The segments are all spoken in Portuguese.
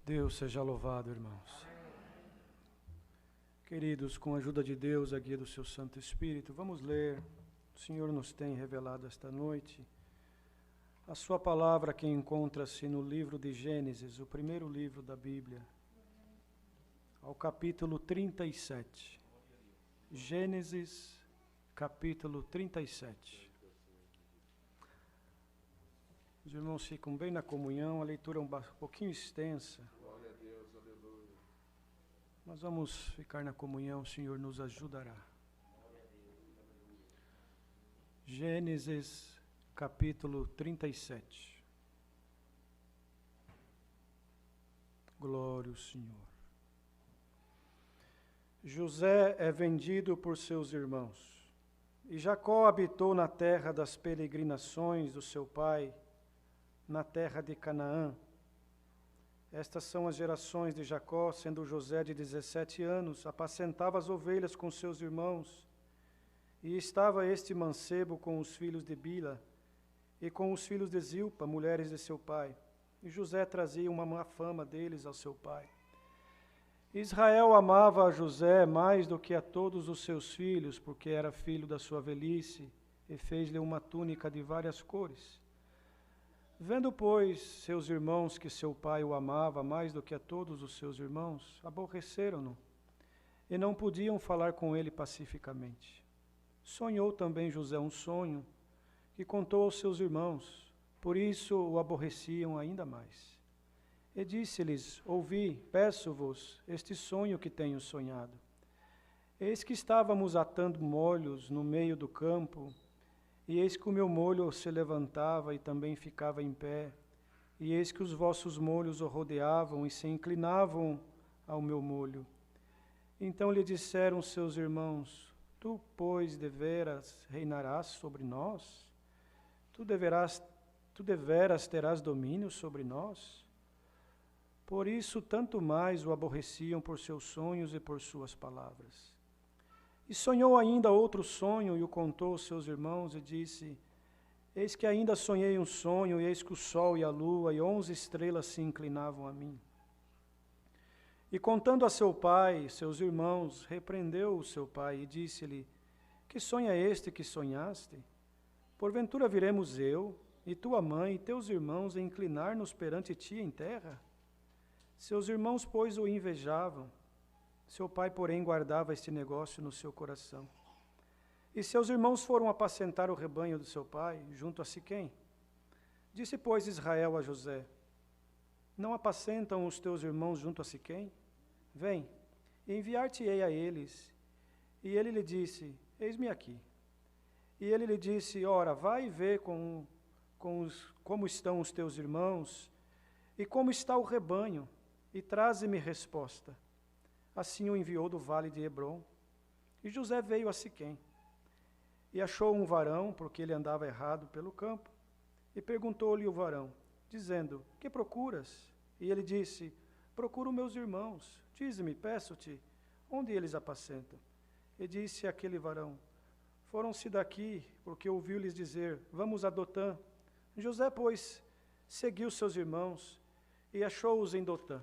Deus seja louvado, irmãos. Queridos, com a ajuda de Deus, a guia do seu Santo Espírito, vamos ler. O Senhor nos tem revelado esta noite a sua palavra, que encontra-se no livro de Gênesis, o primeiro livro da Bíblia, ao capítulo 37. Gênesis, capítulo 37. Os irmãos ficam bem na comunhão, a leitura é um pouquinho extensa. Glória a Deus, aleluia. Mas vamos ficar na comunhão, o Senhor nos ajudará. Gênesis, capítulo 37. Glória ao Senhor. José é vendido por seus irmãos, e Jacó habitou na terra das peregrinações do seu pai, na terra de Canaã. Estas são as gerações de Jacó, sendo José de 17 anos, apacentava as ovelhas com seus irmãos, e estava este mancebo com os filhos de Bila, e com os filhos de Zilpa, mulheres de seu pai. E José trazia uma má fama deles ao seu pai. Israel amava a José mais do que a todos os seus filhos, porque era filho da sua velhice, e fez-lhe uma túnica de várias cores. Vendo, pois, seus irmãos que seu pai o amava mais do que a todos os seus irmãos, aborreceram-no, e não podiam falar com ele pacificamente. Sonhou também José um sonho, que contou aos seus irmãos, por isso o aborreciam ainda mais. E disse-lhes: Ouvi, peço-vos, este sonho que tenho sonhado. Eis que estávamos atando molhos no meio do campo, e eis que o meu molho se levantava e também ficava em pé, e eis que os vossos molhos o rodeavam e se inclinavam ao meu molho. Então lhe disseram seus irmãos: Tu, pois, deveras reinarás sobre nós? Tu deveras terás domínio sobre nós? Por isso, tanto mais o aborreciam por seus sonhos e por suas palavras. E sonhou ainda outro sonho, e o contou aos seus irmãos, e disse: Eis que ainda sonhei um sonho, e eis que o sol e a lua e 11 estrelas se inclinavam a mim. E contando a seu pai e seus irmãos, repreendeu o seu pai, e disse-lhe: Que sonho é este que sonhaste? Porventura viremos eu, e tua mãe, e teus irmãos, a inclinar-nos perante ti em terra? Seus irmãos, pois, o invejavam. Seu pai, porém, guardava este negócio no seu coração. E seus irmãos foram apacentar o rebanho do seu pai, junto a Siquém. Disse, pois, Israel a José: Não apacentam os teus irmãos junto a Siquém? Vem, enviar-te-ei a eles. E ele lhe disse: Eis-me aqui. E ele lhe disse: Ora, vai e vê como estão os teus irmãos, e como está o rebanho, e traze-me resposta. Assim o enviou do vale de Hebrom. E José veio a Siquém, e achou um varão, porque ele andava errado pelo campo, e perguntou-lhe o varão, dizendo: Que procuras? E ele disse: Procuro meus irmãos. Dize-me, peço-te, onde eles apacentam? E disse aquele varão: Foram-se daqui, porque ouviu-lhes dizer: Vamos a Dotã. José, pois, seguiu seus irmãos, e achou-os em Dotã.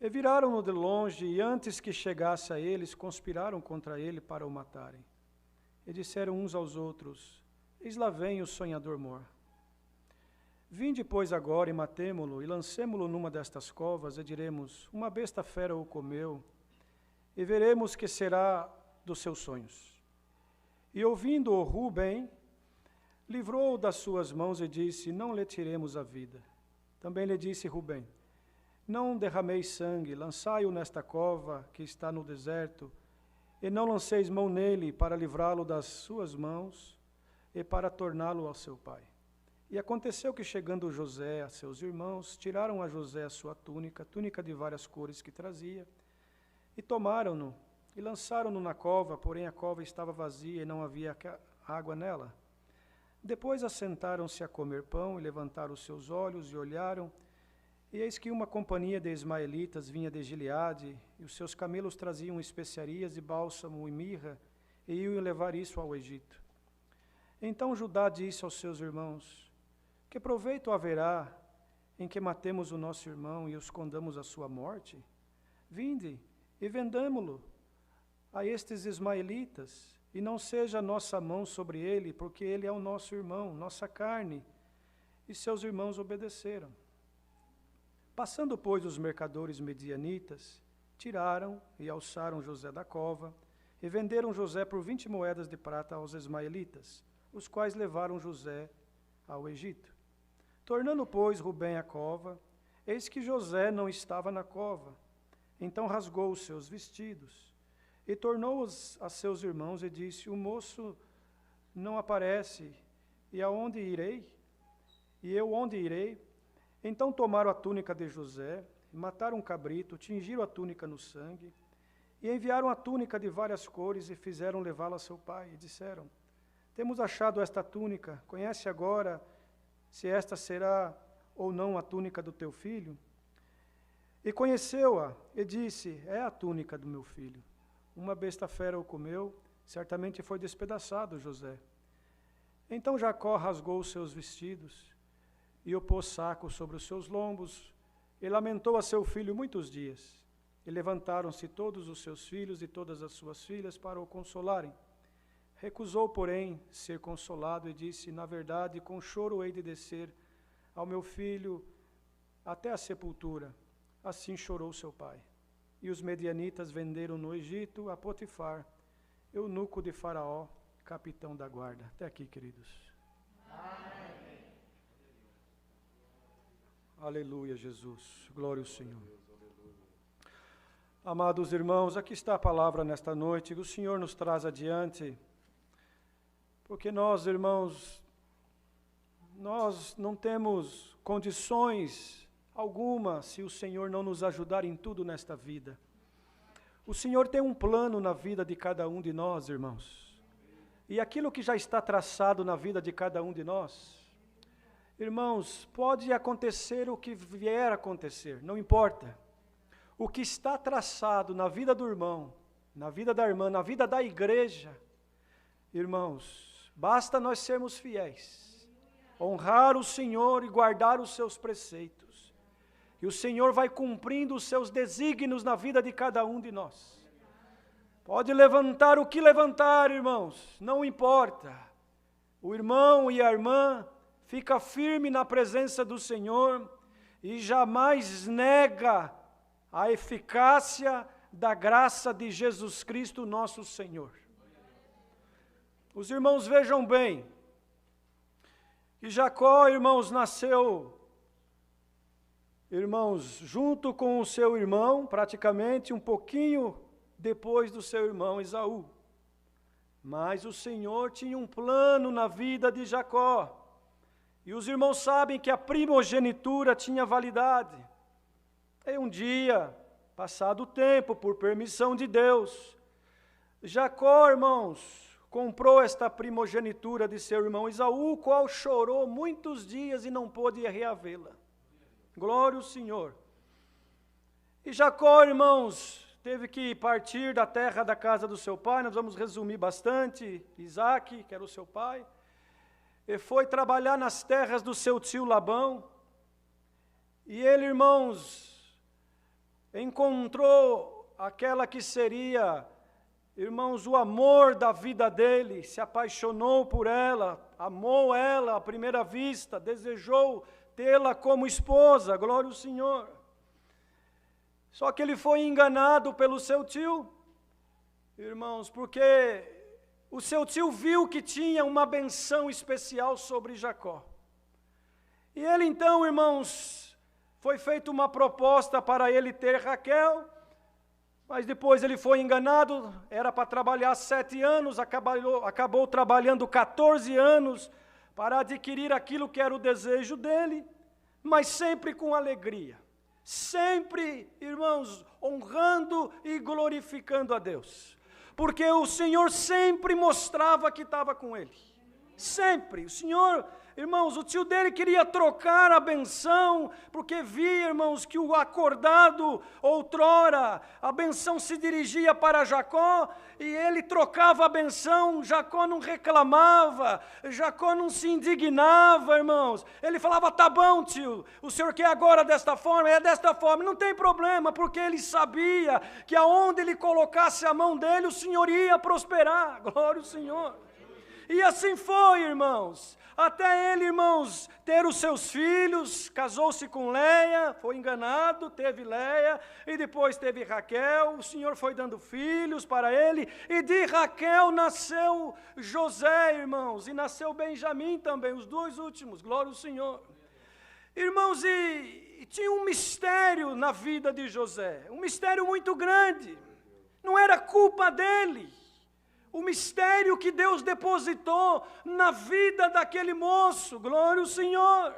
E viraram-no de longe, e antes que chegasse a eles, conspiraram contra ele para o matarem. E disseram uns aos outros: Eis lá vem o sonhador mor. Vinde, pois, agora, e matemo-lo, e lancemo-lo numa destas covas, e diremos: Uma besta fera o comeu, e veremos que será dos seus sonhos. E ouvindo-o Rubem, livrou-o das suas mãos e disse: Não lhe tiremos a vida. Também lhe disse Rubem: Não derrameis sangue, lançai-o nesta cova que está no deserto, e não lanceis mão nele para livrá-lo das suas mãos e para torná-lo ao seu pai. E aconteceu que, chegando José a seus irmãos, tiraram a José a sua túnica de várias cores que trazia, e tomaram-no e lançaram-no na cova, porém a cova estava vazia e não havia água nela. Depois assentaram-se a comer pão e levantaram os seus olhos e olharam, e eis que uma companhia de ismaelitas vinha de Gileade, e os seus camelos traziam especiarias e bálsamo e mirra, e iam levar isso ao Egito. Então Judá disse aos seus irmãos: Que proveito haverá em que matemos o nosso irmão e o escondamos a sua morte? Vinde e vendamo-lo a estes ismaelitas, e não seja a nossa mão sobre ele, porque ele é o nosso irmão, nossa carne. E seus irmãos obedeceram. Passando, pois, os mercadores medianitas, tiraram e alçaram José da cova, e venderam José por 20 moedas de prata aos ismaelitas, os quais levaram José ao Egito. Tornando, pois, Rubem à cova, eis que José não estava na cova. Então rasgou os seus vestidos, e tornou-os a seus irmãos, e disse: o moço não aparece, e aonde irei? E eu onde irei? Então tomaram a túnica de José, mataram um cabrito, tingiram a túnica no sangue, e enviaram a túnica de várias cores, e fizeram levá-la a seu pai, e disseram: temos achado esta túnica, conhece agora se esta será ou não a túnica do teu filho? E conheceu-a, e disse: é a túnica do meu filho. Uma besta fera o comeu, certamente foi despedaçado José. Então Jacó rasgou os seus vestidos, e o pôs saco sobre os seus lombos, e lamentou a seu filho muitos dias. E levantaram-se todos os seus filhos e todas as suas filhas para o consolarem. Recusou, porém, ser consolado, e disse: na verdade, com choro hei de descer ao meu filho até a sepultura. Assim chorou seu pai. E os medianitas venderam no Egito a Potifar, eunuco de Faraó, capitão da guarda. Até aqui, queridos. Amém. Aleluia, Jesus. Glória ao Senhor. Amados irmãos, aqui está a palavra nesta noite que o Senhor nos traz adiante, porque nós, irmãos, nós não temos condições alguma se o Senhor não nos ajudar em tudo nesta vida. O Senhor tem um plano na vida de cada um de nós, irmãos. E aquilo que já está traçado na vida de cada um de nós, irmãos, pode acontecer o que vier a acontecer, não importa. O que está traçado na vida do irmão, na vida da irmã, na vida da igreja, irmãos, basta nós sermos fiéis, honrar o Senhor e guardar os seus preceitos. E o Senhor vai cumprindo os seus desígnios na vida de cada um de nós. Pode levantar o que levantar, irmãos, não importa. O irmão e a irmã fica firme na presença do Senhor e jamais nega a eficácia da graça de Jesus Cristo, nosso Senhor. Os irmãos vejam bem, que Jacó, irmãos, nasceu, irmãos, junto com o seu irmão, praticamente um pouquinho depois do seu irmão Esaú. Mas o Senhor tinha um plano na vida de Jacó. E os irmãos sabem que a primogenitura tinha validade. E um dia, passado o tempo, por permissão de Deus, Jacó, irmãos, comprou esta primogenitura de seu irmão Esaú, o qual chorou muitos dias e não pôde reavê-la. Glória ao Senhor. E Jacó, irmãos, teve que partir da terra da casa do seu pai, nós vamos resumir bastante. Isaac, que era o seu pai, e foi trabalhar nas terras do seu tio Labão. E ele, irmãos, encontrou aquela que seria, irmãos, o amor da vida dele, se apaixonou por ela, amou ela à primeira vista, desejou tê-la como esposa, glória ao Senhor. Só que ele foi enganado pelo seu tio, irmãos, porque o seu tio viu que tinha uma benção especial sobre Jacó. E ele então, irmãos, foi feita uma proposta para ele ter Raquel, mas depois ele foi enganado, era para trabalhar 7 anos, acabou trabalhando 14 anos para adquirir aquilo que era o desejo dele, mas sempre com alegria. Sempre, irmãos, honrando e glorificando a Deus, porque o Senhor sempre mostrava que estava com ele, sempre. O Senhor, Irmãos, o tio dele queria trocar a benção, porque via, irmãos, que o acordado outrora, a benção se dirigia para Jacó, e ele trocava a benção, Jacó não reclamava, Jacó não se indignava, irmãos. Ele falava, tá bom, tio, o senhor quer agora desta forma? É desta forma, não tem problema, porque ele sabia que aonde ele colocasse a mão dele, o Senhor ia prosperar. Glória ao Senhor. E assim foi, irmãos, até ele, irmãos, ter os seus filhos, casou-se com Leia, foi enganado, teve Leia, e depois teve Raquel, o Senhor foi dando filhos para ele, e de Raquel nasceu José, irmãos, e nasceu Benjamim também, os dois últimos, glória ao Senhor. Irmãos, e tinha um mistério na vida de José, um mistério muito grande, não era culpa dele. O mistério que Deus depositou na vida daquele moço, glória ao Senhor.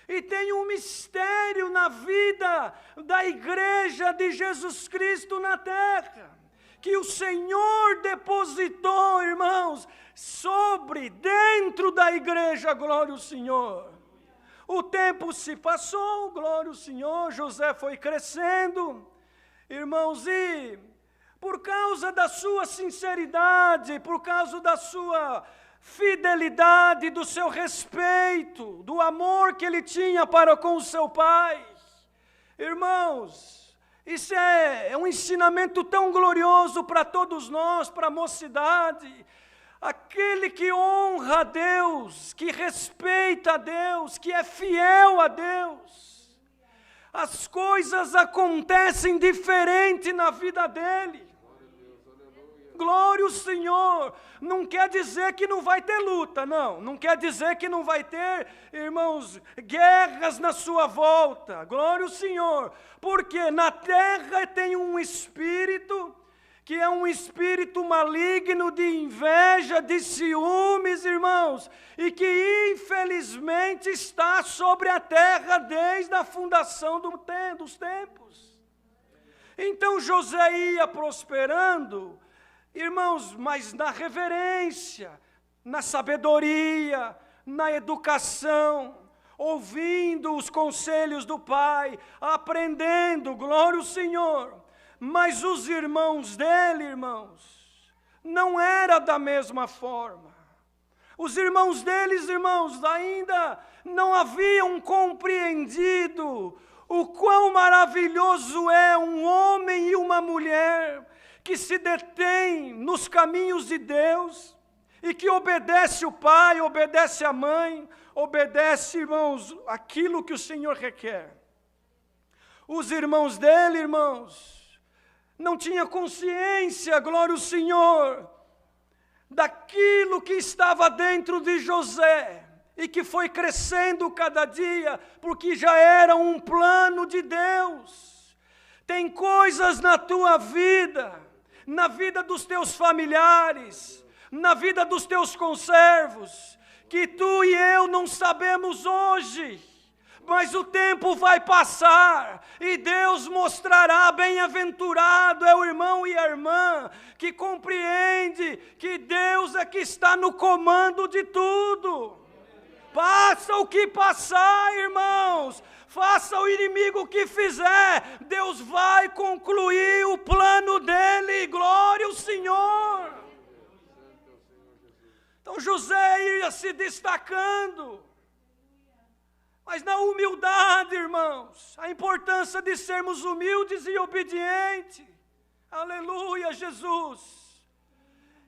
E tem um mistério na vida da igreja de Jesus Cristo na terra, que o Senhor depositou, irmãos, dentro da igreja, glória ao Senhor. O tempo se passou, glória ao Senhor, José foi crescendo, irmãos, e por causa da sua sinceridade, por causa da sua fidelidade, do seu respeito, do amor que ele tinha para com o seu pai. Irmãos, isso é um ensinamento tão glorioso para todos nós, para a mocidade. Aquele que honra a Deus, que respeita a Deus, que é fiel a Deus, as coisas acontecem diferente na vida dele. Glória ao Senhor. Não quer dizer que não vai ter luta, não quer dizer que não vai ter, irmãos, guerras na sua volta. Glória ao Senhor. Porque na terra tem um espírito, que é um espírito maligno de inveja, de ciúmes, irmãos, e que infelizmente está sobre a terra desde a fundação dos tempos. Então José ia prosperando, irmãos, mas na reverência, na sabedoria, na educação, ouvindo os conselhos do pai, aprendendo, glória ao Senhor. Mas os irmãos dele, irmãos, não era da mesma forma. Os irmãos deles, irmãos, ainda não haviam compreendido o quão maravilhoso é um homem e uma mulher que se detém nos caminhos de Deus e que obedece o pai, obedece a mãe, obedece, irmãos, aquilo que o Senhor requer. Os irmãos dele, irmãos, não tinham consciência, glória ao Senhor, daquilo que estava dentro de José e que foi crescendo cada dia, porque já era um plano de Deus. Tem coisas na tua vida, na vida dos teus familiares, na vida dos teus conservos, que tu e eu não sabemos hoje, mas o tempo vai passar e Deus mostrará. Bem-aventurado é o irmão e a irmã que compreende que Deus é que está no comando de tudo. Passa o que passar, irmãos, faça o inimigo o que fizer, Deus vai concluir o plano dele, glória ao Senhor. Então José ia se destacando, mas na humildade, irmãos, a importância de sermos humildes e obedientes, aleluia, Jesus.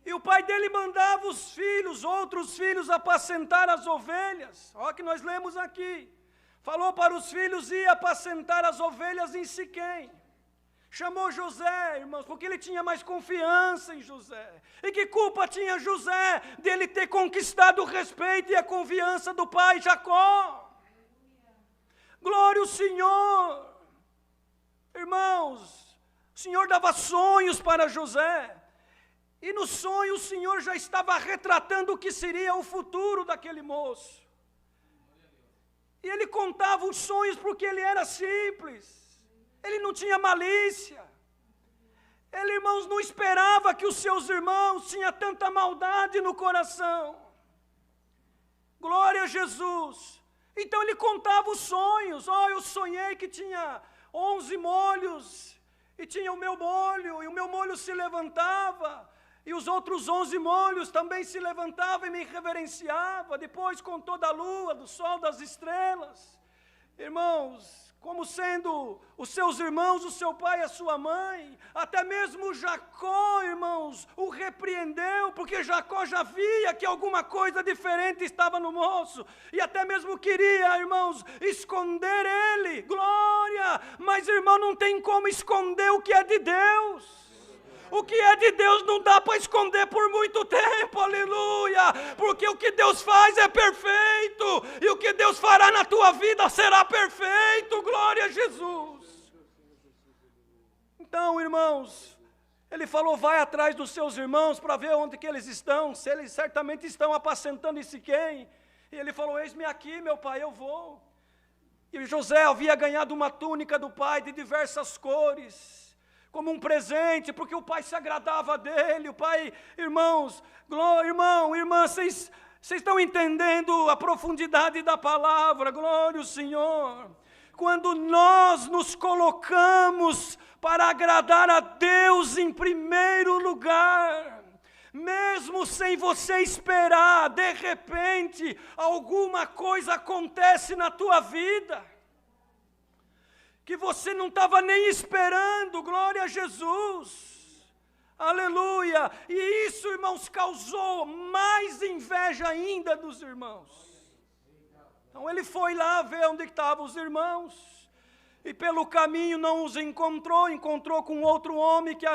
E o pai dele mandava os filhos, outros filhos, apacentar as ovelhas. Olha que nós lemos aqui. Falou para os filhos ir apacentar as ovelhas em Siquém. Chamou José, irmãos, porque ele tinha mais confiança em José. E que culpa tinha José dele ter conquistado o respeito e a confiança do pai Jacó? Glória ao Senhor. Irmãos, o Senhor dava sonhos para José. E no sonho o Senhor já estava retratando o que seria o futuro daquele moço. E ele contava os sonhos porque ele era simples. Ele não tinha malícia. Ele, irmãos, não esperava que os seus irmãos tinham tanta maldade no coração. Glória a Jesus. Então ele contava os sonhos. Eu sonhei que tinha 11 molhos, e tinha o meu molho, e o meu molho se levantava, e os outros 11 molhos também se levantavam e me reverenciavam. Depois contou da lua, do sol, das estrelas. Irmãos, como sendo os seus irmãos, o seu pai e a sua mãe, até mesmo Jacó, irmãos, o repreendeu, porque Jacó já via que alguma coisa diferente estava no moço, e até mesmo queria, irmãos, esconder ele. Glória! Mas, irmão, não tem como esconder o que é de Deus. O que é de Deus não dá para esconder por muito tempo, aleluia, porque o que Deus faz é perfeito, e o que Deus fará na tua vida será perfeito, glória a Jesus. Então, irmãos, ele falou, vai atrás dos seus irmãos para ver onde que eles estão, se eles certamente estão apacentando em Siquém. E ele falou, eis-me aqui, meu pai, eu vou. E José havia ganhado uma túnica do pai de diversas cores, como um presente, porque o pai se agradava dele. O pai, irmãos, irmão, irmã, vocês estão entendendo a profundidade da palavra? Glória ao Senhor. Quando nós nos colocamos para agradar a Deus em primeiro lugar, mesmo sem você esperar, de repente, alguma coisa acontece na tua vida que você não estava nem esperando, glória a Jesus, aleluia. E isso, irmãos, causou mais inveja ainda dos irmãos. Então ele foi lá ver onde estavam os irmãos, e pelo caminho não os encontrou com outro homem que,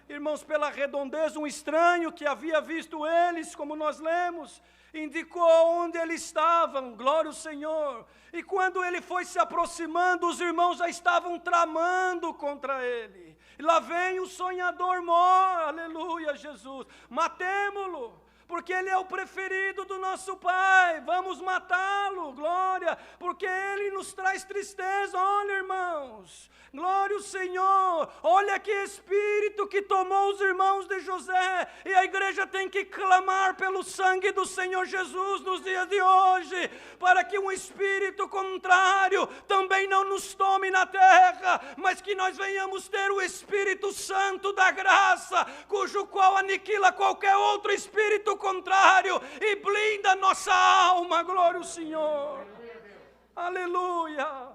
irmãos, pela redondeza, um estranho que havia visto eles, como nós lemos, indicou onde eles estavam, glória ao Senhor. E quando ele foi se aproximando, os irmãos já estavam tramando contra ele. E lá vem o sonhador mor, aleluia, Jesus, matemo-lo, porque ele é o preferido do nosso Pai, vamos matá-lo, glória, porque ele nos traz tristeza. Olha, irmãos, glória ao Senhor, olha que espírito que tomou os irmãos de José, e a igreja tem que clamar pelo sangue do Senhor Jesus nos dias de hoje, para que um espírito contrário também não nos tome na terra, mas que nós venhamos ter o Espírito Santo da graça, cujo qual aniquila qualquer outro espírito contrário e blinda nossa alma, glória ao Senhor, aleluia.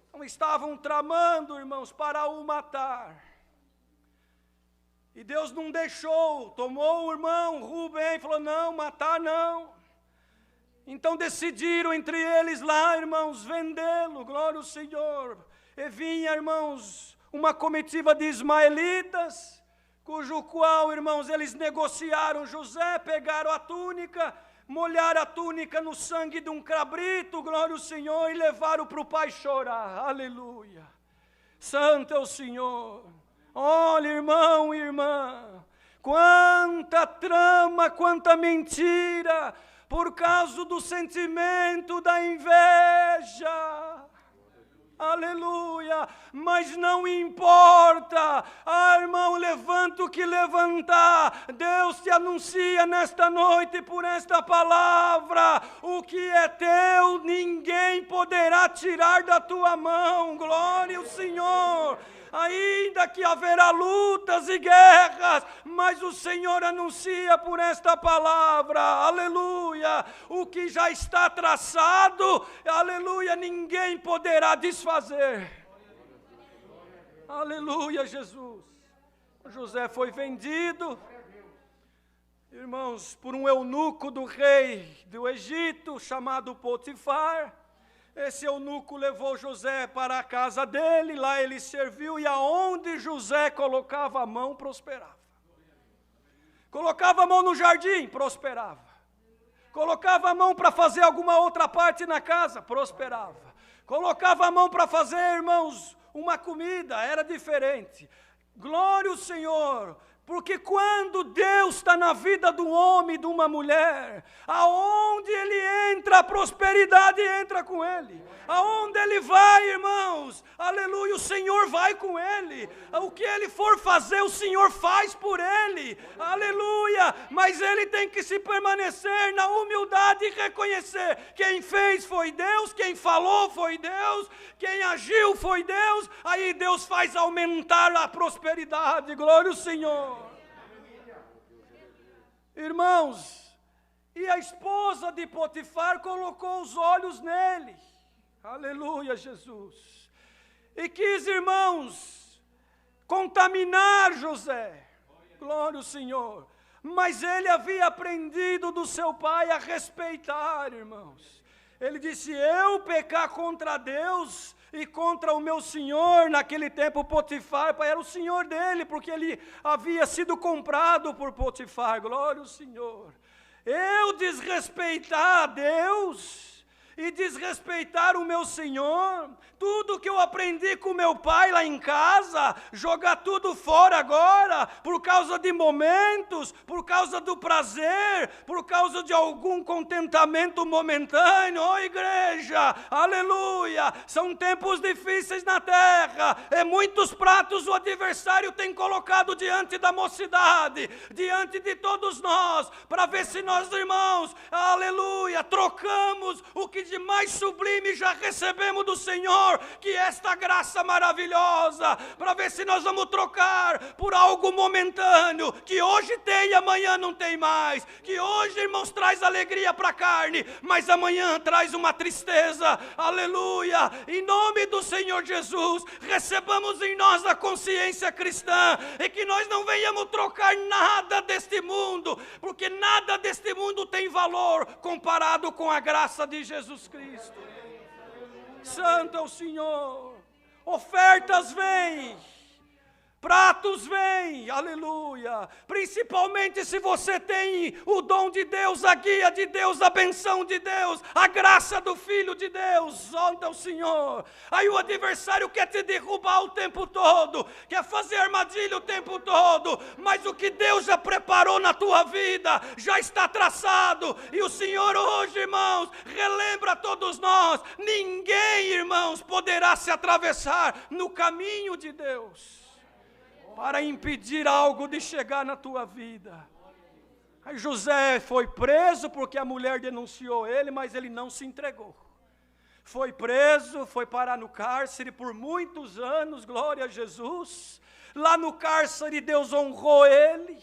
Então estavam tramando, irmãos, para o matar, e Deus não deixou, tomou o irmão Rubem e falou, não, matar não. Então decidiram entre eles lá, irmãos, vendê-lo, glória ao Senhor. E vinha, irmãos, uma comitiva de ismaelitas, cujo qual, irmãos, eles negociaram José, pegaram a túnica, molharam a túnica no sangue de um cabrito, glória ao Senhor, e levaram para o pai chorar, aleluia. Santo é o Senhor. Olha, irmão e irmã, quanta trama, quanta mentira, por causa do sentimento da inveja. Aleluia, mas não importa, irmão, levanta o que levantar, Deus te anuncia nesta noite por esta palavra, o que é teu ninguém poderá tirar da tua mão, glória ao Senhor. Ainda que haverá lutas e guerras, mas o Senhor anuncia por esta palavra, aleluia, o que já está traçado, aleluia, ninguém poderá desfazer. Aleluia, Jesus. José foi vendido, irmãos, por um eunuco do rei do Egito, chamado Potifar. Esse eunuco levou José para a casa dele, lá ele serviu, e aonde José colocava a mão, prosperava. Colocava a mão no jardim, prosperava. Colocava a mão para fazer alguma outra parte na casa, prosperava. Colocava a mão para fazer, irmãos, uma comida, era diferente. Glória ao Senhor. Porque quando Deus está na vida do homem e de uma mulher, aonde ele entra, a prosperidade entra com ele. Aonde ele vai, irmãos, aleluia, o Senhor vai com ele. O que ele for fazer, o Senhor faz por ele, aleluia. Mas ele tem que se permanecer na humildade e reconhecer: quem fez foi Deus, quem falou foi Deus, quem agiu foi Deus. Aí Deus faz aumentar a prosperidade, glória ao Senhor. Irmãos, e a esposa de Potifar colocou os olhos nele, aleluia, Jesus, e quis, irmãos, contaminar José, glória ao Senhor, mas ele havia aprendido do seu pai a respeitar, irmãos. Ele disse: eu pecar contra Deus e contra o meu senhor. Naquele tempo Potifar era o senhor dele, porque ele havia sido comprado por Potifar, glória ao Senhor. Eu desrespeitar a Deus e desrespeitar o meu senhor, tudo que eu aprendi com meu pai lá em casa, jogar tudo fora agora, por causa de momentos, por causa do prazer, por causa de algum contentamento momentâneo. Ó igreja, aleluia, são tempos difíceis na terra, e muitos pratos o adversário tem colocado diante da mocidade, diante de todos nós, para ver se nós, irmãos, aleluia, trocamos o que de mais sublime já recebemos do Senhor, que é esta graça maravilhosa, para ver se nós vamos trocar por algo momentâneo, que hoje tem e amanhã não tem mais, que hoje, irmãos, traz alegria para a carne, mas amanhã traz uma tristeza, aleluia. Em nome do Senhor Jesus, recebamos em nós a consciência cristã, e que nós não venhamos trocar nada deste mundo, porque nada deste mundo tem valor comparado com a graça de Jesus Cristo. Santo é o Senhor. Ofertas vêm, pratos vêm, aleluia. Principalmente se você tem o dom de Deus, a guia de Deus, a benção de Deus, a graça do Filho de Deus. Santo é o Senhor. Aí o adversário quer te derrubar o tempo todo, quer fazer armadilha o tempo todo, mas o que Deus já preparou na tua vida já está traçado. E o Senhor hoje, irmãos, relembra a todos nós: ninguém, irmãos, poderá se atravessar no caminho de Deus para impedir algo de chegar na tua vida. Aí José foi preso porque a mulher denunciou ele, mas ele não se entregou. Foi preso, foi parar no cárcere por muitos anos, glória a Jesus. Lá no cárcere Deus honrou ele.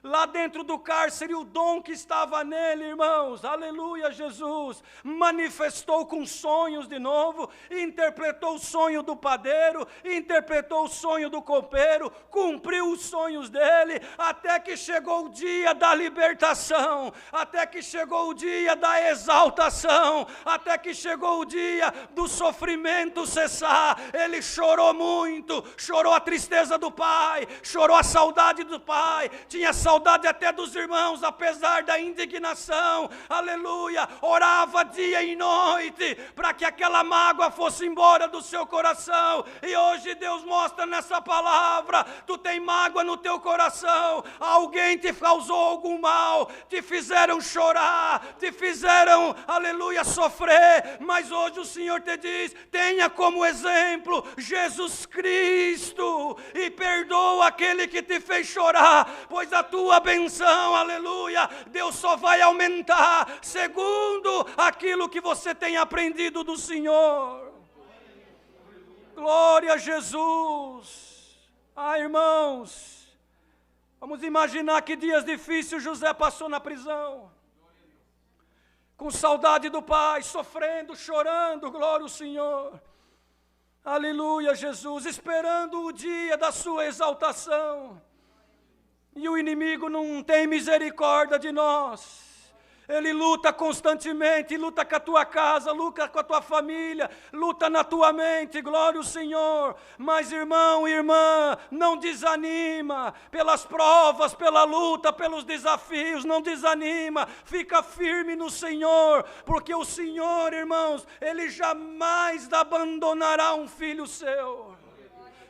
Lá dentro do cárcere, o dom que estava nele, irmãos, aleluia, Jesus, manifestou com sonhos de novo, interpretou o sonho do padeiro, interpretou o sonho do copeiro, cumpriu os sonhos dele, até que chegou o dia da libertação, até que chegou o dia da exaltação, até que chegou o dia do sofrimento cessar. Ele chorou muito, chorou a tristeza do pai, chorou a saudade do pai, tinha saudade até dos irmãos, apesar da indignação, aleluia, orava dia e noite, para que aquela mágoa fosse embora do seu coração. E hoje Deus mostra nessa palavra: tu tem mágoa no teu coração, alguém te causou algum mal, te fizeram chorar, te fizeram, aleluia, sofrer, mas hoje o Senhor te diz: tenha como exemplo Jesus Cristo, e perdoa aquele que te fez chorar, pois a tua benção, aleluia, Deus só vai aumentar segundo aquilo que você tem aprendido do Senhor. Glória a Jesus. Irmãos, vamos imaginar que dias difíceis José passou na prisão, com saudade do pai, sofrendo, chorando, glória ao Senhor. Aleluia, Jesus, esperando o dia da sua exaltação. E o inimigo não tem misericórdia de nós. Ele luta constantemente, luta com a tua casa, luta com a tua família, luta na tua mente, glória ao Senhor. Mas irmão e irmã, não desanima pelas provas, pela luta, pelos desafios, não desanima, fica firme no Senhor, porque o Senhor, irmãos, Ele jamais abandonará um filho seu.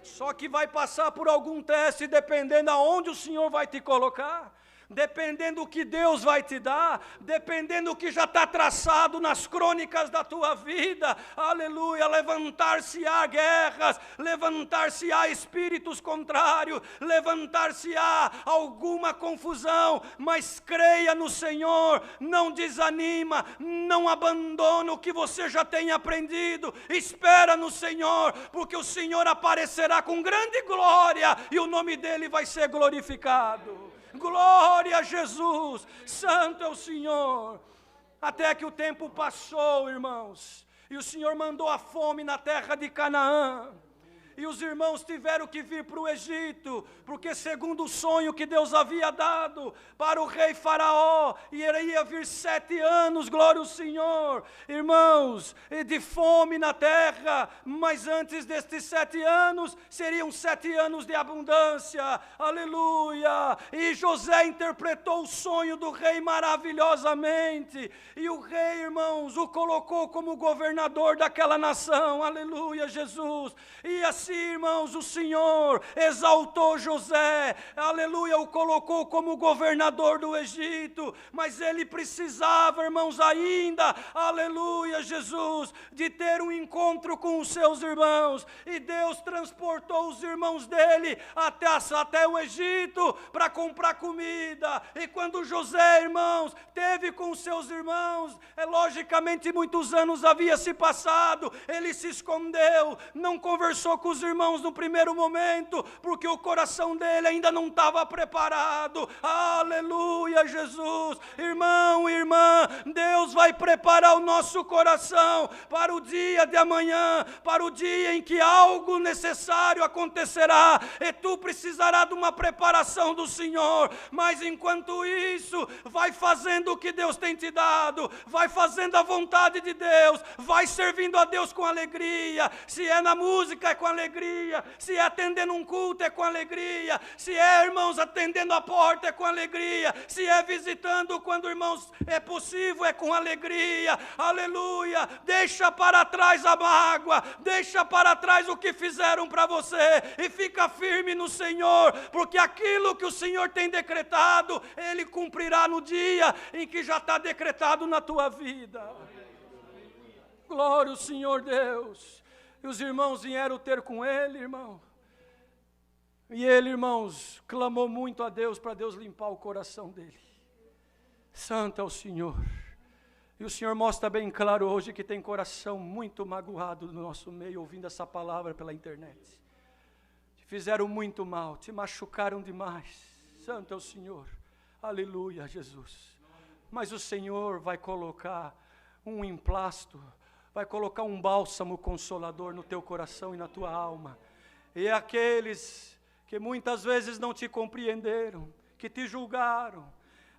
Só que vai passar por algum teste, dependendo aonde o Senhor vai te colocar. Dependendo do que Deus vai te dar, dependendo do que já está traçado nas crônicas da tua vida, aleluia, levantar-se-á guerras, levantar-se-á espíritos contrários, levantar-se-á alguma confusão, mas creia no Senhor, não desanima, não abandona o que você já tem aprendido, espera no Senhor, porque o Senhor aparecerá com grande glória e o nome dele vai ser glorificado. Glória a Jesus, santo é o Senhor. Até que o tempo passou, irmãos, e o Senhor mandou a fome na terra de Canaã. E os irmãos tiveram que vir para o Egito, porque segundo o sonho que Deus havia dado para o rei Faraó, iria vir 7 anos, glória ao Senhor, irmãos, de fome na terra, mas antes destes 7 anos, seriam 7 anos de abundância, aleluia, e José interpretou o sonho do rei maravilhosamente, e o rei, irmãos, o colocou como governador daquela nação, aleluia, Jesus, e assim, irmãos, o Senhor exaltou José, aleluia, o colocou como governador do Egito, mas ele precisava, irmãos, ainda, aleluia, Jesus, de ter um encontro com os seus irmãos, e Deus transportou os irmãos dele até o Egito para comprar comida, e quando José, irmãos, teve com os seus irmãos, logicamente muitos anos havia se passado, ele se escondeu, não conversou com os irmãos no primeiro momento, porque o coração dele ainda não estava preparado, aleluia, Jesus, irmão, irmã, Deus vai preparar o nosso coração para o dia de amanhã, para o dia em que algo necessário acontecerá, e tu precisarás de uma preparação do Senhor, mas enquanto isso, vai fazendo o que Deus tem te dado, vai fazendo a vontade de Deus, vai servindo a Deus com alegria, se é na música é com alegria, se é atendendo um culto é com alegria, se é, irmãos, atendendo a porta é com alegria, se é visitando quando, irmãos, é possível é com alegria, aleluia, deixa para trás a mágoa, deixa para trás o que fizeram para você, e fica firme no Senhor, porque aquilo que o Senhor tem decretado, Ele cumprirá no dia em que já está decretado na tua vida. Glória ao Senhor Deus. E os irmãos vieram ter com ele, irmão. E ele, irmãos, clamou muito a Deus para Deus limpar o coração dele. Santo é o Senhor. E o Senhor mostra bem claro hoje que tem coração muito magoado no nosso meio, ouvindo essa palavra pela internet. Te fizeram muito mal, te machucaram demais. Santo é o Senhor. Aleluia, Jesus. Mas o Senhor vai colocar um emplasto, vai colocar um bálsamo consolador no teu coração e na tua alma. E aqueles que muitas vezes não te compreenderam, que te julgaram,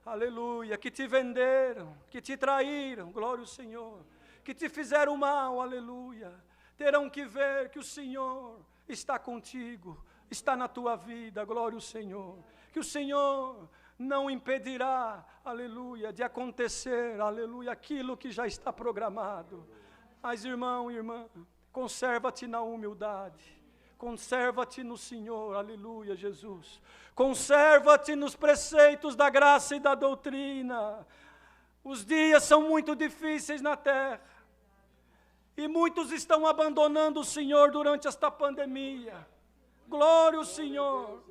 aleluia, que te venderam, que te traíram, glória ao Senhor, que te fizeram mal, aleluia, terão que ver que o Senhor está contigo, está na tua vida, glória ao Senhor, que o Senhor não impedirá, aleluia, de acontecer, aleluia, aquilo que já está programado. Mas, irmão, irmã, conserva-te na humildade, conserva-te no Senhor, aleluia, Jesus, conserva-te nos preceitos da graça e da doutrina. Os dias são muito difíceis na terra, e muitos estão abandonando o Senhor durante esta pandemia. Glória ao Senhor,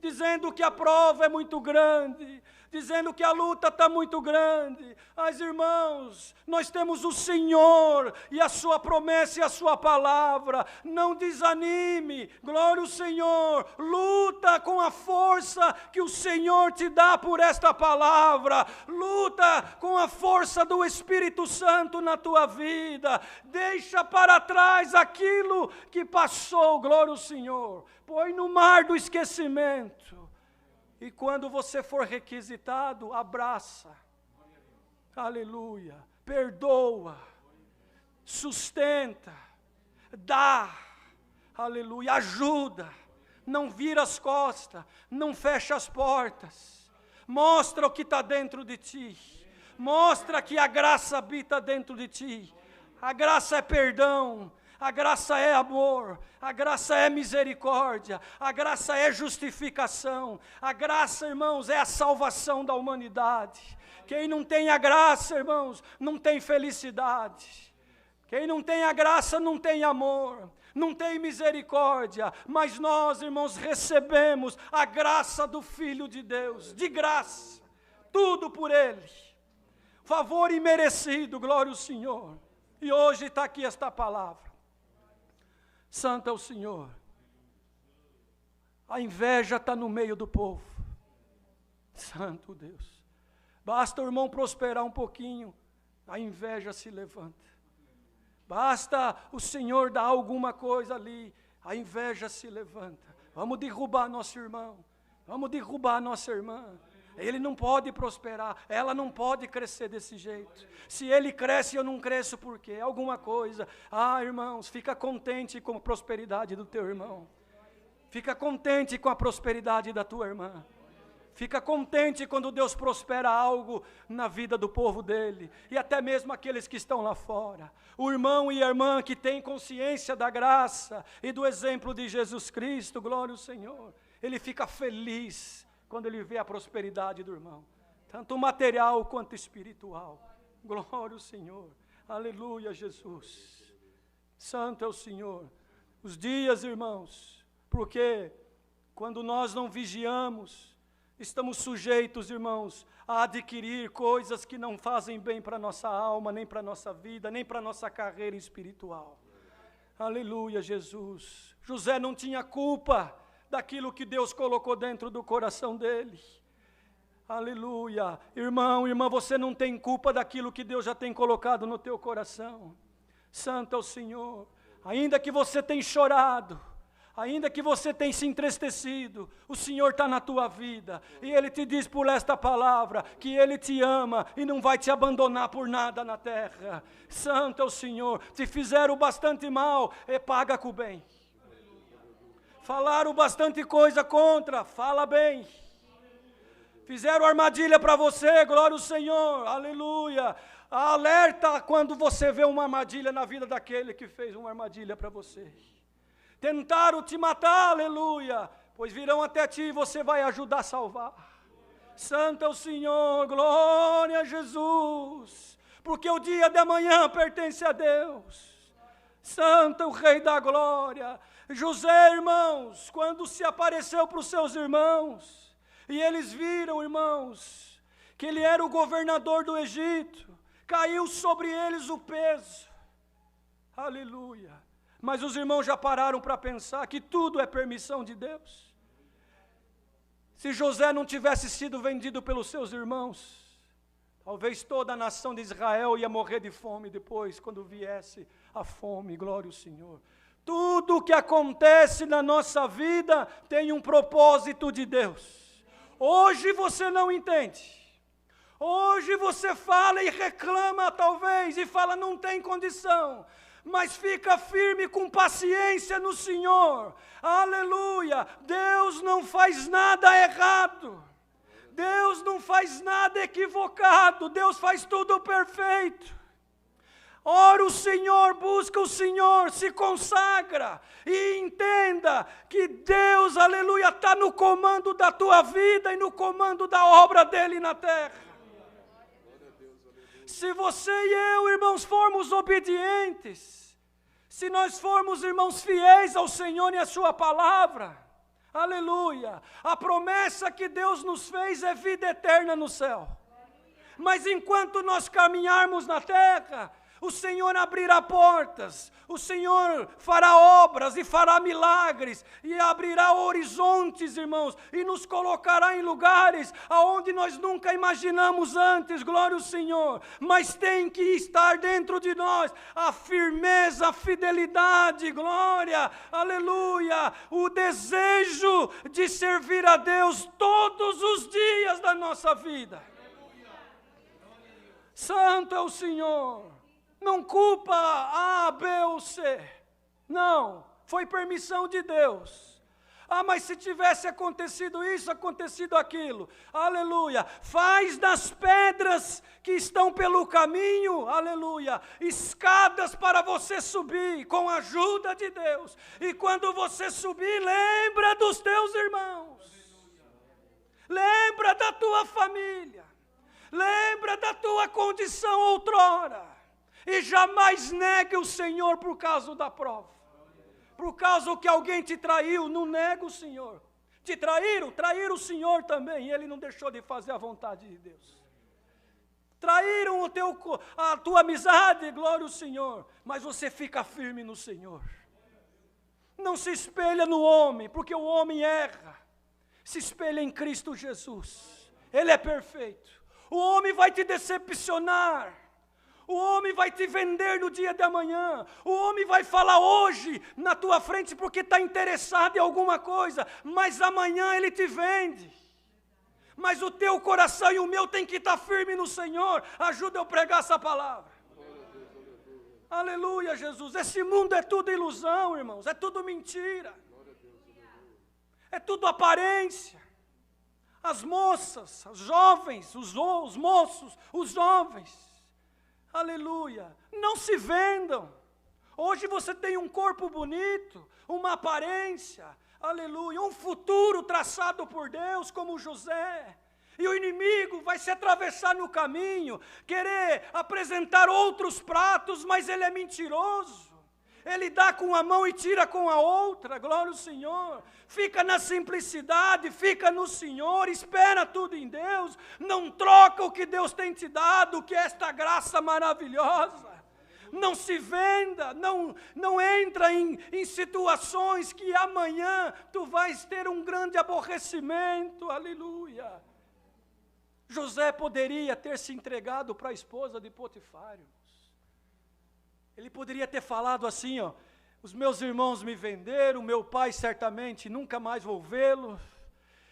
dizendo que a prova é muito grande, dizendo que a luta está muito grande. Mas, irmãos, nós temos o Senhor e a sua promessa e a sua palavra. Não desanime, glória ao Senhor, luta com a força que o Senhor te dá por esta palavra, luta com a força do Espírito Santo na tua vida, deixa para trás aquilo que passou, glória ao Senhor, põe no mar do esquecimento. E quando você for requisitado, abraça, aleluia, perdoa, sustenta, dá, aleluia, ajuda, não vira as costas, não fecha as portas, mostra o que está dentro de ti, mostra que a graça habita dentro de ti. A graça é perdão, A graça é amor, a graça é misericórdia, a graça é justificação. A graça, irmãos, é a salvação da humanidade. Quem não tem a graça, irmãos, não tem felicidade. Quem não tem a graça não tem amor, não tem misericórdia. Mas nós, irmãos, recebemos a graça do Filho de Deus, de graça, tudo por Ele. Favor imerecido, glória ao Senhor. E hoje está aqui esta palavra. Santo é o Senhor. A inveja está no meio do povo. Santo Deus. Basta o irmão prosperar um pouquinho, a inveja se levanta. Basta o Senhor dar alguma coisa ali, a inveja se levanta. Vamos derrubar nosso irmão, vamos derrubar nossa irmã. Ele não pode prosperar, ela não pode crescer desse jeito. Se ele cresce, eu não cresço por quê? Alguma coisa. Irmãos, fica contente com a prosperidade do teu irmão. Fica contente com a prosperidade da tua irmã. Fica contente quando Deus prospera algo na vida do povo dele. E até mesmo aqueles que estão lá fora. O irmão e a irmã que têm consciência da graça e do exemplo de Jesus Cristo, glória ao Senhor. Ele fica feliz quando ele vê a prosperidade do irmão. Tanto material quanto espiritual. Glória ao Senhor. Aleluia, Jesus. Santo é o Senhor. Os dias, irmãos, porque quando nós não vigiamos, estamos sujeitos, irmãos, a adquirir coisas que não fazem bem para a nossa alma, nem para a nossa vida, nem para a nossa carreira espiritual. Aleluia, Jesus. José não tinha culpa daquilo que Deus colocou dentro do coração dele. Aleluia. Irmão, irmã, você não tem culpa daquilo que Deus já tem colocado no teu coração. Santo é o Senhor. Ainda que você tenha chorado, ainda que você tenha se entristecido, o Senhor está na tua vida. E Ele te diz por esta palavra que Ele te ama e não vai te abandonar por nada na terra. Santo é o Senhor. Te fizeram bastante mal, paga com o bem. Falaram bastante coisa contra, fala bem. Fizeram armadilha para você, glória ao Senhor, aleluia. Alerta quando você vê uma armadilha na vida daquele que fez uma armadilha para você. Tentaram te matar, aleluia, pois virão até ti e você vai ajudar a salvar. Santo é o Senhor, glória a Jesus, porque o dia de amanhã pertence a Deus. Santo é o Rei da glória. José, irmãos, quando se apareceu para os seus irmãos, e eles viram, irmãos, que ele era o governador do Egito, caiu sobre eles o peso. Aleluia. Mas os irmãos já pararam para pensar que tudo é permissão de Deus. Se José não tivesse sido vendido pelos seus irmãos, talvez toda a nação de Israel ia morrer de fome depois, quando viesse a fome, glória ao Senhor. Tudo o que acontece na nossa vida tem um propósito de Deus. Hoje você não entende. Hoje você fala e reclama talvez, e fala não tem condição. Mas fica firme com paciência no Senhor. Aleluia. Deus não faz nada errado. Deus não faz nada equivocado. Deus faz tudo perfeito. Ora o Senhor, busca o Senhor, se consagra e entenda que Deus, aleluia, está no comando da tua vida e no comando da obra dEle na terra. Se você e eu, irmãos, formos obedientes, se nós formos, irmãos, fiéis ao Senhor e à sua palavra, aleluia, a promessa que Deus nos fez é vida eterna no céu. Mas enquanto nós caminharmos na terra, o Senhor abrirá portas, o Senhor fará obras e fará milagres, e abrirá horizontes, irmãos, e nos colocará em lugares aonde nós nunca imaginamos antes, glória ao Senhor. Mas tem que estar dentro de nós a firmeza, a fidelidade, glória, aleluia, o desejo de servir a Deus todos os dias da nossa vida. Santo é o Senhor. Não culpa A, B ou C. Não, foi permissão de Deus. Ah, mas se tivesse acontecido isso, acontecido aquilo. Aleluia. Faz das pedras que estão pelo caminho, aleluia, escadas para você subir com a ajuda de Deus. E quando você subir, lembra dos teus irmãos. Lembra da tua família. Lembra da tua condição outrora. E jamais negue o Senhor por causa da prova. Por causa que alguém te traiu, não nega o Senhor. Te traíram o Senhor também, e Ele não deixou de fazer a vontade de Deus. Traíram a tua amizade, glória ao Senhor, mas você fica firme no Senhor. Não se espelha no homem, porque o homem erra. Se espelha em Cristo Jesus. Ele é perfeito. O homem vai te decepcionar. O homem vai te vender no dia de amanhã. O homem vai falar hoje na tua frente porque está interessado em alguma coisa. Mas amanhã ele te vende. Mas o teu coração e o meu tem que estar firme no Senhor. Ajuda eu a pregar essa palavra. Aleluia, Jesus. Esse mundo é tudo ilusão, irmãos. É tudo mentira. É tudo aparência. As moças, os jovens, os moços, os jovens. Aleluia, não se vendam. Hoje você tem um corpo bonito, uma aparência, aleluia, um futuro traçado por Deus como José. E o inimigo vai se atravessar no caminho, querer apresentar outros pratos, mas ele é mentiroso. Ele dá com uma mão e tira com a outra, glória ao Senhor. Fica na simplicidade, fica no Senhor, espera tudo em Deus. Não troca o que Deus tem te dado, que é esta graça maravilhosa. Não se venda, não entra em situações que amanhã tu vais ter um grande aborrecimento, aleluia. José poderia ter se entregado para a esposa de Potifar. Ele poderia ter falado assim, ó, os meus irmãos me venderam, meu pai certamente nunca mais vou vê-lo.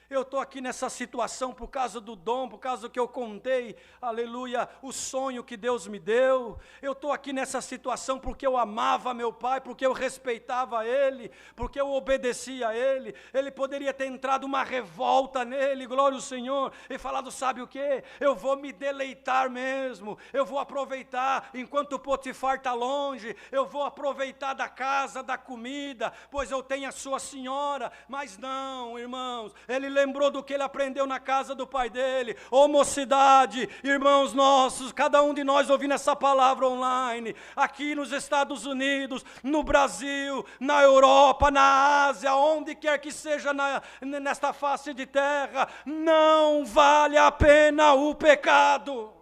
Eu estou aqui nessa situação por causa do dom, por causa que eu contei, aleluia, o sonho que Deus me deu. Eu estou aqui nessa situação porque eu amava meu pai, porque eu respeitava ele, porque eu obedecia a ele. Ele poderia ter entrado uma revolta nele, glória ao Senhor, e falado, sabe o que? Eu vou me deleitar mesmo, eu vou aproveitar enquanto Potifar está longe, eu vou aproveitar da casa, da comida, pois eu tenho a sua senhora. Mas não, irmãos, ele lembrou do que ele aprendeu na casa do pai dele. Ô mocidade, irmãos nossos, cada um de nós ouvindo essa palavra online, aqui nos Estados Unidos, no Brasil, na Europa, na Ásia, onde quer que seja nesta face de terra, não vale a pena o pecado.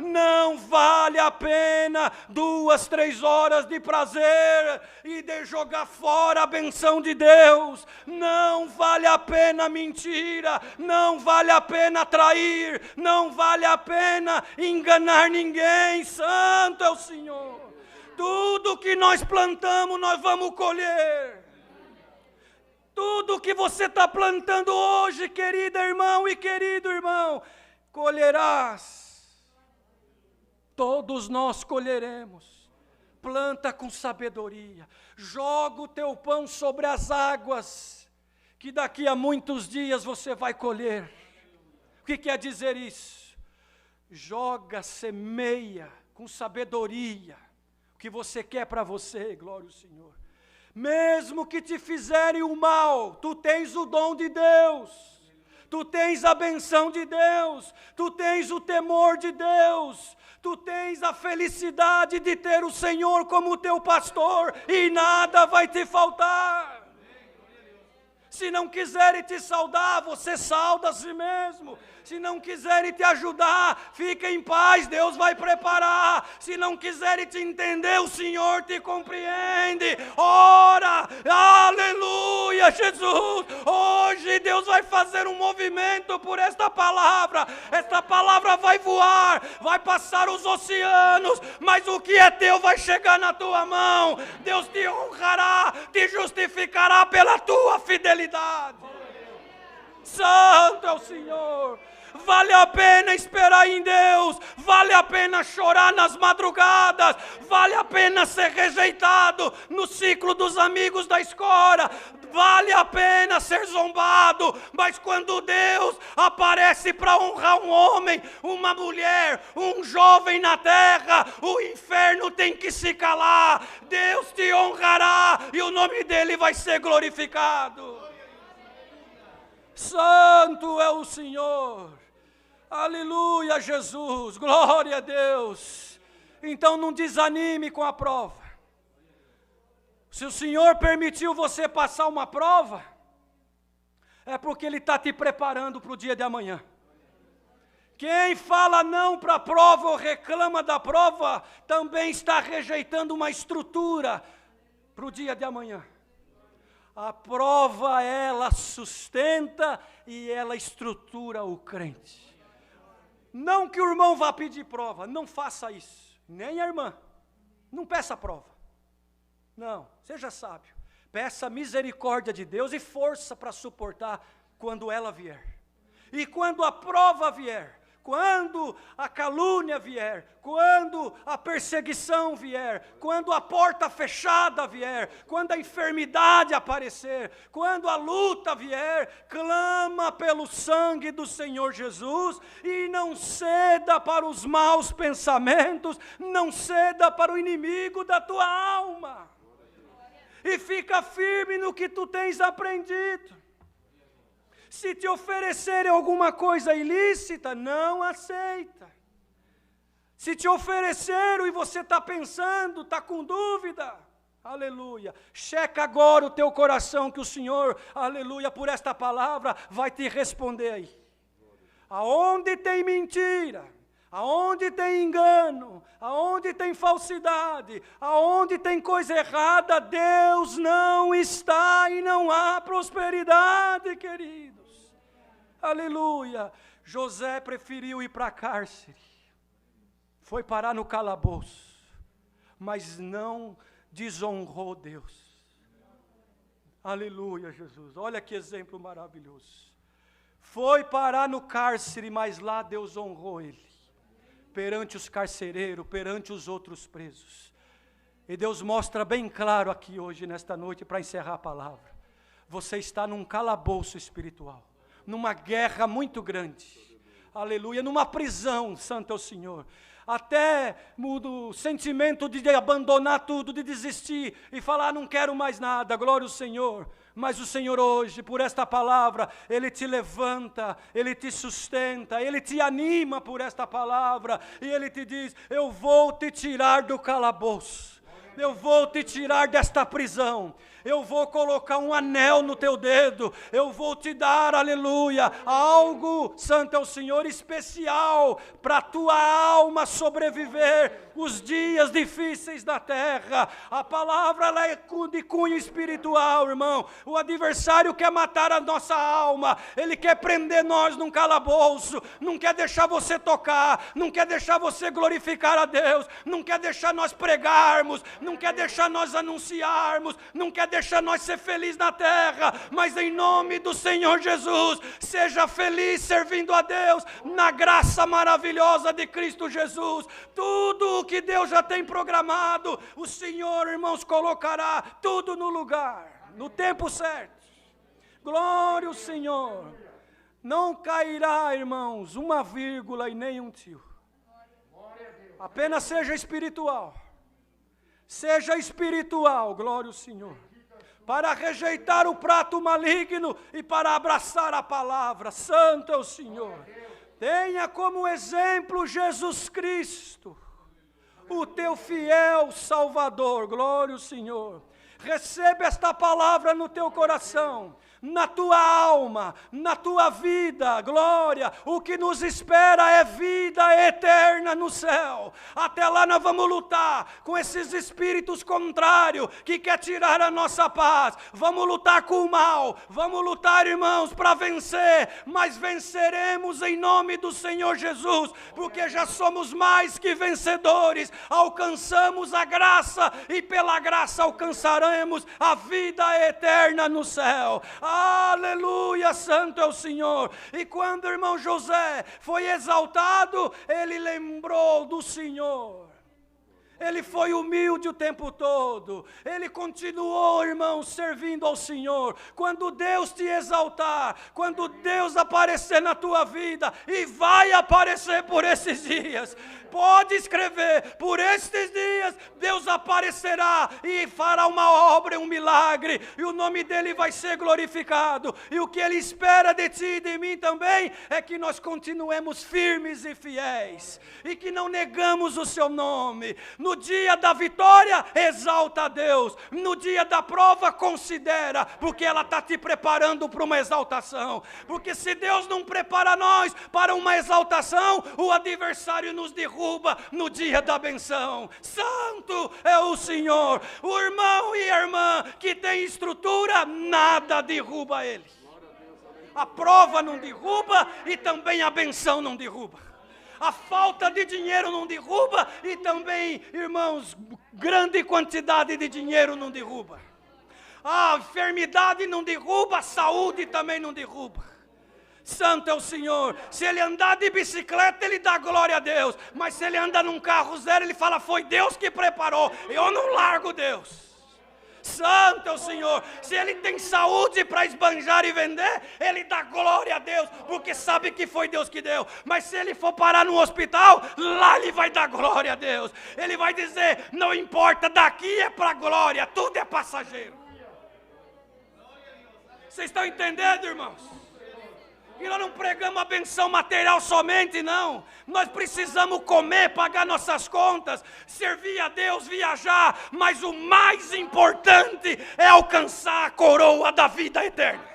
Não vale a pena 2, 3 horas de prazer e de jogar fora a benção de Deus. Não vale a pena mentira, não vale a pena trair, não vale a pena enganar ninguém. Santo é o Senhor. Tudo que nós plantamos, nós vamos colher. Tudo que você está plantando hoje, querida irmão e querido irmão, colherás. Todos nós colheremos. Planta com sabedoria. Joga o teu pão sobre as águas, que daqui a muitos dias você vai colher. O que quer dizer isso? Joga, semeia com sabedoria o que você quer para você, glória ao Senhor. Mesmo que te fizerem o mal, tu tens o dom de Deus. Tu tens a benção de Deus, tu tens o temor de Deus, tu tens a felicidade de ter o Senhor como teu pastor e nada vai te faltar. Se não quiserem te saudar, você sauda a si mesmo. Se não quiserem te ajudar, fica em paz, Deus vai preparar. Se não quiserem te entender, o Senhor te compreende. Ora, aleluia, Jesus. Hoje Deus vai fazer um movimento por esta palavra. Esta palavra vai voar, vai passar os oceanos, mas o que é teu vai chegar na tua mão. Deus te honrará, te justificará pela tua fidelidade. Santo é o Senhor. Vale a pena esperar em Deus, vale a pena chorar nas madrugadas, vale a pena ser rejeitado no ciclo dos amigos da escola, vale a pena ser zombado, mas quando Deus aparece para honrar um homem, uma mulher, um jovem na terra, o inferno tem que se calar, Deus te honrará e o nome dele vai ser glorificado. Santo é o Senhor. Aleluia, Jesus, glória a Deus. Então não desanime com a prova. Se o Senhor permitiu você passar uma prova, é porque Ele está te preparando para o dia de amanhã. Quem fala não para a prova ou reclama da prova, também está rejeitando uma estrutura para o dia de amanhã. A prova, ela sustenta e ela estrutura o crente. Não que o irmão vá pedir prova, não faça isso. Nem a irmã, não peça prova. Não, seja sábio. Peça misericórdia de Deus e força para suportar quando ela vier. E quando a prova vier, quando a calúnia vier, quando a perseguição vier, quando a porta fechada vier, quando a enfermidade aparecer, quando a luta vier, clama pelo sangue do Senhor Jesus e não ceda para os maus pensamentos, não ceda para o inimigo da tua alma. E fica firme no que tu tens aprendido. Se te oferecerem alguma coisa ilícita, não aceita. Se te ofereceram e você está pensando, está com dúvida, aleluia, checa agora o teu coração que o Senhor, aleluia, por esta palavra vai te responder aí. Aonde tem mentira, aonde tem engano, aonde tem falsidade, aonde tem coisa errada, Deus não está e não há prosperidade, queridos. Aleluia. José preferiu ir para a cárcere, foi parar no calabouço, mas não desonrou Deus. Aleluia, Jesus. Olha que exemplo maravilhoso. Foi parar no cárcere, mas lá Deus honrou ele. Perante os carcereiros, perante os outros presos. E Deus mostra bem claro aqui hoje, nesta noite, para encerrar a palavra. Você está num calabouço espiritual, numa guerra muito grande. Aleluia, numa prisão, santo é o Senhor. Até o sentimento de abandonar tudo, de desistir e falar, não quero mais nada, glória ao Senhor. Mas o Senhor hoje, por esta palavra, Ele te levanta, Ele te sustenta, Ele te anima por esta palavra, e Ele te diz, eu vou te tirar do calabouço, eu vou te tirar desta prisão, eu vou colocar um anel no teu dedo, eu vou te dar, aleluia, algo, santo é o Senhor, especial, para a tua alma sobreviver os dias difíceis da terra. A palavra ela é de cunho espiritual, irmão. O adversário quer matar a nossa alma, ele quer prender nós num calabouço, não quer deixar você tocar, não quer deixar você glorificar a Deus, não quer deixar nós pregarmos, não quer deixar nós anunciarmos, não quer deixar nós ser felizes na terra, mas em nome do Senhor Jesus, seja feliz servindo a Deus, na graça maravilhosa de Cristo Jesus. Tudo o que Deus já tem programado, o Senhor, irmãos, colocará tudo no lugar, no tempo certo. Glória ao Senhor. Não cairá, irmãos, uma vírgula e nem um tio. Apenas seja espiritual. Seja espiritual, glória ao Senhor, para rejeitar o prato maligno e para abraçar a palavra. Santo é o Senhor. Tenha como exemplo Jesus Cristo, o teu fiel Salvador, glória ao Senhor. Recebe esta palavra no teu coração, na tua alma, na tua vida, glória. O que nos espera é vida eterna no céu. Até lá nós vamos lutar com esses espíritos contrários que quer tirar a nossa paz. Vamos lutar com o mal, vamos lutar, irmãos, para vencer, mas venceremos em nome do Senhor Jesus, porque já somos mais que vencedores, alcançamos a graça e pela graça alcançaremos continuemos a vida eterna no céu. Aleluia, santo é o Senhor. E quando o irmão José foi exaltado, ele lembrou do Senhor. Ele foi humilde o tempo todo. Ele continuou, irmão, servindo ao Senhor. Quando Deus te exaltar, quando Deus aparecer na tua vida, e vai aparecer por esses dias, pode escrever, por estes dias Deus aparecerá e fará uma obra, um milagre, e o nome dele vai ser glorificado. E o que ele espera de ti e de mim também é que nós continuemos firmes e fiéis, e que não negamos o seu nome. No dia da vitória, exalta a Deus. No dia da prova, considera, porque ela está te preparando para uma exaltação. Porque se Deus não prepara nós para uma exaltação, o adversário nos derruba no dia da benção. Santo é o Senhor. O irmão e a irmã que tem estrutura, nada derruba ele. A prova não derruba e também a benção não derruba. A falta de dinheiro não derruba e também, irmãos, grande quantidade de dinheiro não derruba. A enfermidade não derruba, a saúde também não derruba. Santo é o Senhor. Se ele andar de bicicleta, ele dá glória a Deus. Mas se ele anda num carro zero, ele fala, foi Deus que preparou. Eu não largo Deus. Santo é o Senhor. Se ele tem saúde para esbanjar e vender, ele dá glória a Deus, porque sabe que foi Deus que deu. Mas se ele for parar no hospital, lá ele vai dar glória a Deus. Ele vai dizer, não importa, daqui é para glória, tudo é passageiro. Vocês estão entendendo, irmãos? E nós não pregamos a benção material somente, não. Nós precisamos comer, pagar nossas contas, servir a Deus, viajar. Mas o mais importante é alcançar a coroa da vida eterna.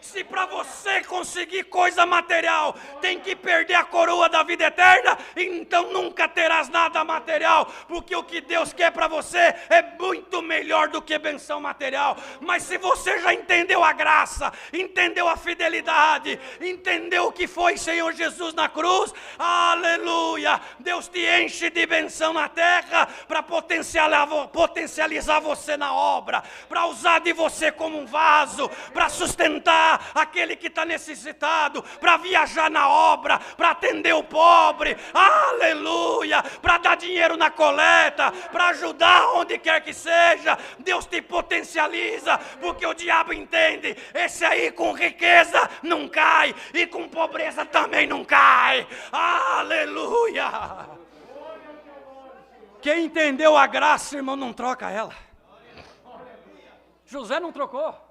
Se para você conseguir coisa material, tem que perder a coroa da vida eterna, então nunca terás nada material, porque o que Deus quer para você é muito melhor do que benção material. Mas se você já entendeu a graça, entendeu a fidelidade, entendeu o que foi Senhor Jesus na cruz, aleluia, Deus te enche de benção na terra, para potencializar você na obra, para usar de você como um vaso, para sustentar aquele que está necessitado, para viajar na obra, para atender o pobre, aleluia, para dar dinheiro na coleta, para ajudar onde quer que seja. Deus te potencializa, porque o diabo entende, esse aí com riqueza não cai, e com pobreza também não cai, aleluia. Quem entendeu a graça, irmão, não troca ela. José não trocou.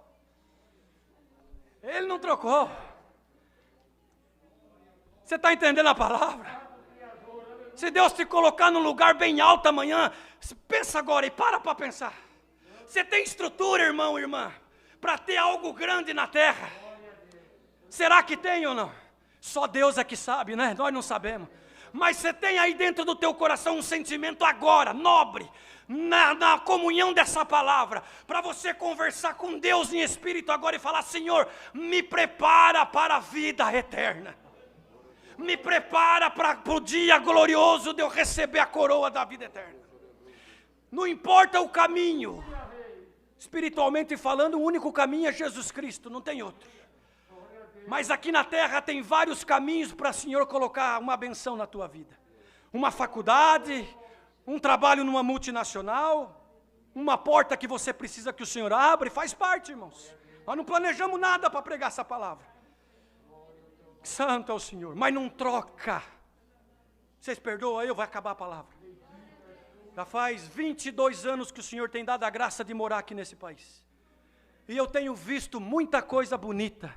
Ele não trocou. Você está entendendo a palavra? Se Deus te colocar num lugar bem alto amanhã, pensa agora e para pensar. Você tem estrutura, irmão e irmã, para ter algo grande na terra? Será que tem ou não? Só Deus é que sabe, né? Nós não sabemos. Mas você tem aí dentro do teu coração um sentimento agora, nobre, na comunhão dessa palavra, para você conversar com Deus em espírito agora e falar, Senhor, me prepara para a vida eterna. Me prepara para o dia glorioso de eu receber a coroa da vida eterna. Não importa o caminho, espiritualmente falando, o único caminho é Jesus Cristo, não tem outro. Mas aqui na terra tem vários caminhos para o Senhor colocar uma benção na tua vida. Uma faculdade, um trabalho numa multinacional, uma porta que você precisa que o Senhor abra, faz parte, irmãos. Nós não planejamos nada para pregar essa palavra. Santo é o Senhor, mas não troca. Vocês perdoam aí, eu vou acabar a palavra. Já faz 22 anos que o Senhor tem dado a graça de morar aqui nesse país. E eu tenho visto muita coisa bonita,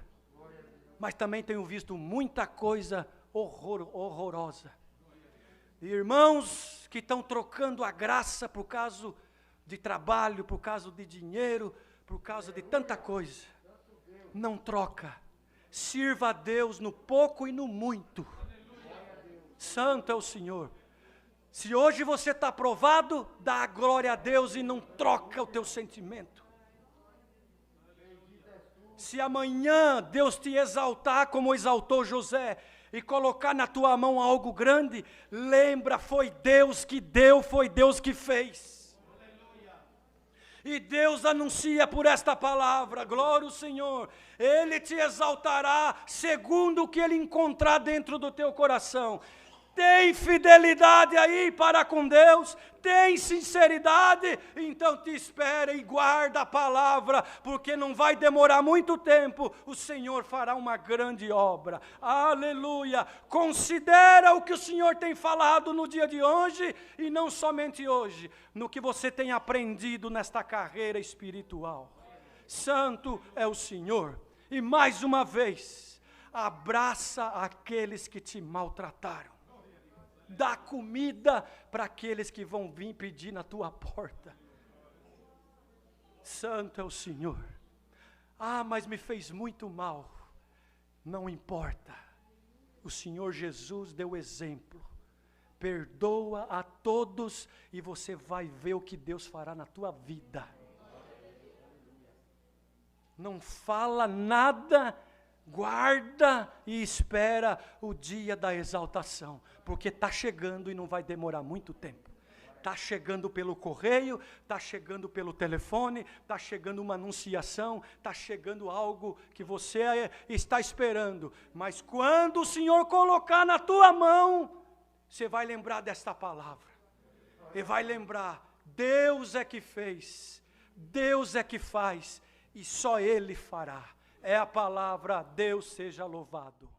mas também tenho visto muita coisa horrorosa. E irmãos que estão trocando a graça por causa de trabalho, por causa de dinheiro, por causa de tanta coisa. Não troca. Sirva a Deus no pouco e no muito. Santo é o Senhor. Se hoje você está aprovado, dá a glória a Deus e não troca o teu sentimento. Se amanhã Deus te exaltar como exaltou José e colocar na tua mão algo grande, lembra, foi Deus que deu, foi Deus que fez. E Deus anuncia por esta palavra, glória ao Senhor, Ele te exaltará segundo o que Ele encontrar dentro do teu coração. Tem fidelidade aí para com Deus, tem sinceridade, então te espera e guarda a palavra, porque não vai demorar muito tempo, o Senhor fará uma grande obra, aleluia. Considera o que o Senhor tem falado no dia de hoje, e não somente hoje, no que você tem aprendido nesta carreira espiritual. Santo é o Senhor, e mais uma vez, abraça aqueles que te maltrataram. Dá comida para aqueles que vão vir pedir na tua porta. Santo é o Senhor. Ah, mas me fez muito mal. Não importa. O Senhor Jesus deu exemplo. Perdoa a todos e você vai ver o que Deus fará na tua vida. Não fala nada. Guarda e espera o dia da exaltação, porque está chegando e não vai demorar muito tempo. Está chegando pelo correio, está chegando pelo telefone, está chegando uma anunciação, está chegando algo que você está esperando. Mas quando o Senhor colocar na tua mão, você vai lembrar desta palavra. E vai lembrar, Deus é que fez, Deus é que faz, e só Ele fará. É a palavra, Deus seja louvado.